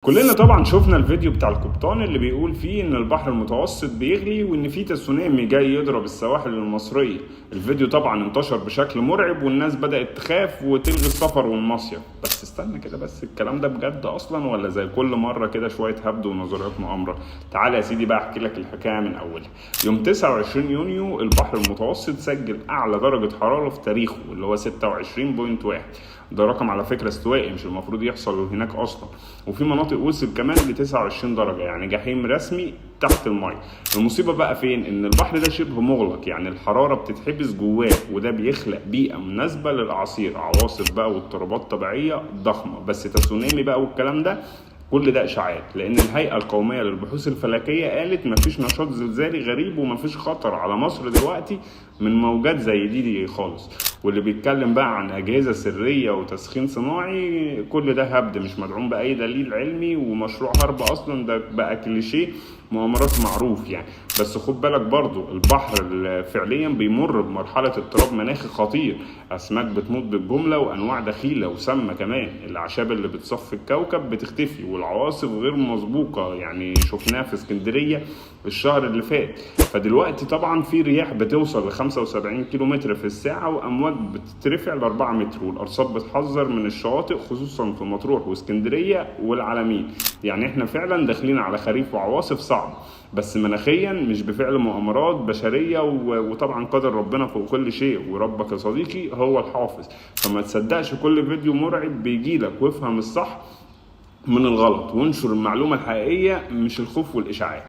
كلنا طبعا شفنا الفيديو بتاع القبطان اللي بيقول فيه ان البحر المتوسط بيغلي وان في تسونامي جاي يضرب السواحل المصرية. الفيديو طبعا انتشر بشكل مرعب والناس بدأت تخاف وتلغي السفر والمصيف. بس استنى كده، بس الكلام ده بجد اصلا ولا زي كل مرة كده شوية هبد ونظريات مؤامرة؟ تعالى يا سيدي بقى احكي لك الحكاية من اولها. يوم 29 يونيو البحر المتوسط سجل اعلى درجة حرارة في تاريخه اللي هو 26.1. ده رقم على فكرة استوائي، مش المفروض يحصل هناك اصلا. وفي مناطق وصل كمان ل 29 درجة، يعني جحيم رسمي تحت المية. المصيبة بقى فين؟ ان البحر ده شبه مغلق، يعني الحرارة بتتحبس جواه، وده بيخلق بيئة مناسبة للاعاصير، عواصف بقى واضطرابات طبيعية ضخمة. بس تسونامي بقى والكلام ده كل ده اشاعات، لان الهيئه القوميه للبحوث الفلكيه قالت مفيش نشاط زلزالي غريب ومفيش خطر على مصر دلوقتي من موجات زي دي خالص. واللي بيتكلم بقى عن اجهزه سريه وتسخين صناعي كل ده هبد مش مدعوم باي دليل علمي ومشروع هرب اصلا، ده بقى كليشيه مؤامرات معروف يعني. بس خد بالك برضو البحر فعليا بيمر بمرحله اضطراب مناخي خطير، اسماك بتموت بالجمله وانواع دخيله وسامه كمان، الاعشاب اللي بتصفي الكوكب بتختفي والعواصف غير مسبوقه، يعني شفناها في اسكندريه الشهر اللي فات. فدلوقتي طبعا في رياح بتوصل ل 75 كيلومتر في الساعه وامواج بتترفع ل 4 متر، والارصاد بتحذر من الشواطئ خصوصا في مطروح واسكندريه والعلمين. يعني احنا فعلا داخلين على خريف وعواصف صعب، بس مناخيا مش بفعل مؤامرات بشريه. وطبعا قدر ربنا فوق كل شيء، وربك يا صديقي هو الحافظ. فما تصدقش كل فيديو مرعب بيجيلك، وافهم الصح من الغلط وانشر المعلومه الحقيقيه مش الخوف والاشاعات.